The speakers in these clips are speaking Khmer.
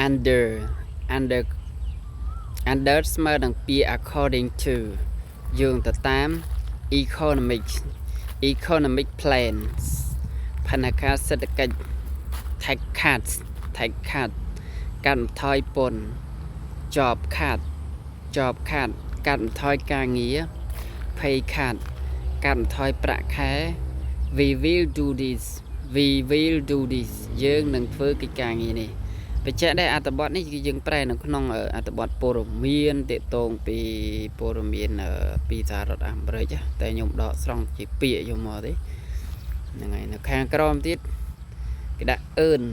under under under ស្មើនឹងពាក្យ according to យោងទៅតាម economic plans ផែនការសេដ្ឋកិច្ច tax cuts កាត់បន្ថយពន្ធ job cut កាត់បន្ថយការងារ pay cut កាត់បន្ថយប្រាក់ខែ we will do this យើងនឹងធ្វើកិច្ចការងារនេះបញ្ជាក់ដែរអត្ថបទនេះគឺយើងប្រែនៅក្នុងអត្ថបទព័ត៌មានទាក់ទងពីព័ត៌មានពីសហរដ្ឋអាមេរិកតែខ្ញុំដកស្រង់ជាពាក្យយកមកទេហ្នឹងហើយនៅខាងក្រោមទៀតគេដាក់ earn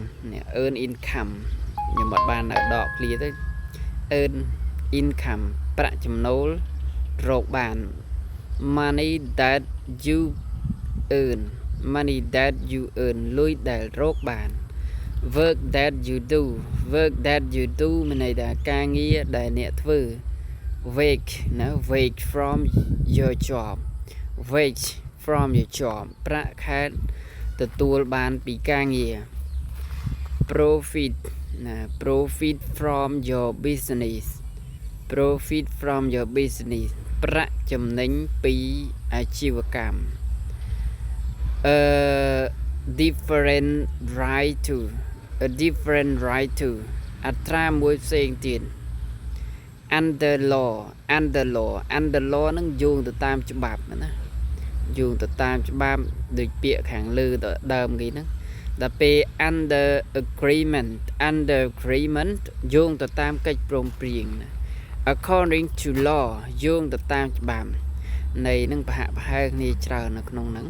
income ខ្ញុំអត់បានដកឃ្លាទៅ earn income ប្រាក់ចំណូលរកបាន money that you earn លុយដែលរកបាន work that you do មានន័យថាការងារដែលអ្នកធ្វើ wage from your job ប្រាក់ខែទទួលបានពីការងារ profit from your business ប្រាក់ចំណេញពីអាជីវកម្មdifferent right to អត្រាមួយផ្សេងទៀត under law នឹងយោងទៅតាមច្បាប់ណាយោងទៅតាមច្បាប់ដូចពាក្យខាងលើទៅដើមគេហ្នឹងដល់ពេល under agreement យោងទៅតាមកិច្ចព្រមព្រៀងណា according to law យោងទៅតាមច្បាប់នៃនឹងប្រហាក់ប្រហែលគ្នាច្រើននៅក្នុងហ្នឹង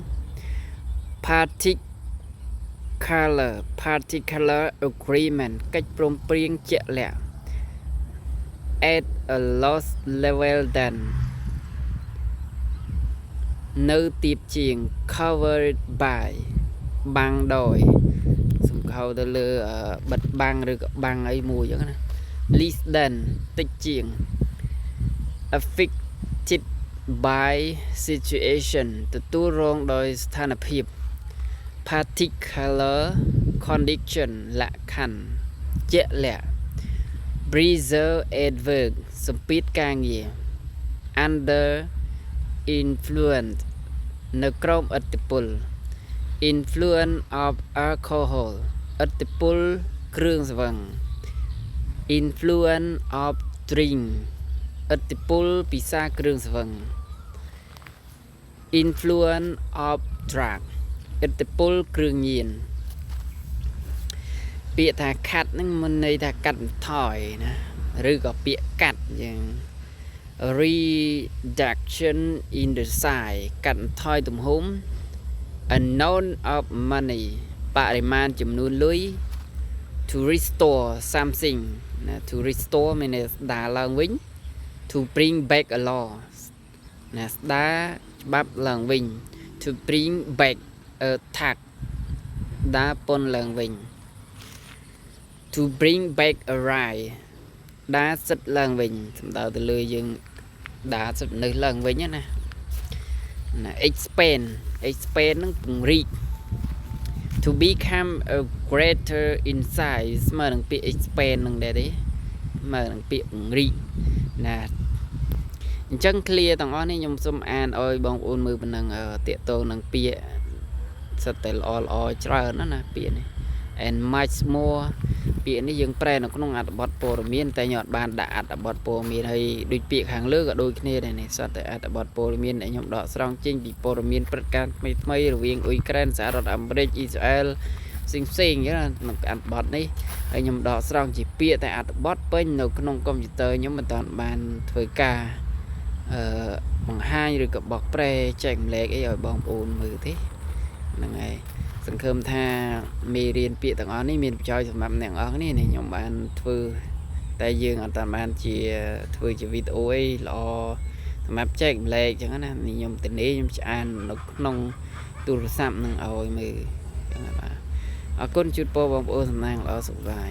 particular agreement កិច្ចព្រមព្រៀងជាក់លាក់ at a low level than នៅទាបជាង covered by បាំងដោយសំខៅទៅលើបិទបាំងឬក៏បាំងអីមួយចឹងណា less than តិចជាង affected by situation ទទួលរងដោយស្ថានភាព particular condition លក្ខខណ្ឌជាក់លាក់ preserve at work សម្ពាធការងារ under influence នៅក្រោមឥទ្ធិពល influence of alcohol ឥទ្ធិពលគ្រឿងស្វឹង influence of drink ឥទ្ធិពលពីសារគ្រឿងស្វឹង influence of drug ឥទ្ធិពលគ្រឿងញៀនពាក្យថា cut ហ្នឹងមិនន័យថាកាត់បន្ថយណាឬក៏ពាក្យកាត់យ៉ាង reduction in the size កាត់បន្ថយទំហំ amount of money បរិមាណចំនួនលុយ to restore something ណា to restore មានន័យស្ដារឡើងវិញ to bring back a law ណាស្ដារច្បាប់ឡើងវិញ to bring back a tax ដាពន្ធឡើងវិញ to bring back a right ដាសិទ្ធឡើងវិញសំដៅទៅលើយើងដាសិទ្ធនៅឡើងវិញណា expand នឹងពង្រីក to become a greater in size ស្មើនឹងពាក្យ expand នឹងដែរទេស្មើនឹងពាក្យពង្រីកណាអញ្ចឹង clear ទាំងអស់នេះខ្ញុំសូមអានឲ្យបងប្អូនមើលប៉ុណ្ណឹងតាកតងនឹងពាក្យសិតតែល្អច្រើនណាពាក្យនេះ and much more ពាក្យនេះយើងប្រែនៅក្នុងអត្ថបទព័ត៌មានតែខ្ញុំអត់បានដាក់អត្ថបទព័ត៌មានហើយដូចពាក្យខាងលើក៏ដូចគ្នាដែរនេះសតតែអត្ថបទព័ត៌មានដែលខ្ញុំដកស្រង់ចេញពីព័ត៌មានព្រឹត្តិការណ៍ថ្មីរវាងអ៊ុយក្រែនសហរដ្ឋអាមេរិកអ៊ីស្រាអែលផ្សេងៗក្នុងអត្ថបទនេះហើយខ្ញុំដកស្រង់ជាពាក្យតែអត្ថបទពេញនៅក្នុងកុំព្យូទ័រខ្ញុំមិនតាន់បានធ្វើការបង្ហាញឬក៏បកប្រែចែកម្លែកអីឲ្យបងប្អូនមើលទេហ្នឹងហើយសង្ឃឹមថាមេរៀនពាក្យទាំងអស់នេះមានប្រយោជន៍សម្រាប់អ្នកទាំងអស់គ្នានេះខ្ញុំបានធ្វើតែយើងអត់តាន់បានជាធ្វើជាវីដេអូអីល្អសម្រាប់ចែកម្លែកអញ្ចឹងណាខ្ញុំទៅនេះខ្ញុំឆ្អាននៅក្នុងទូរស័ព្ទនឹងឲ្យមើលអញ្ចឹងបាទអរគុណជូនពរបងប្អូនសំណាងល្អសុខសប្បាយ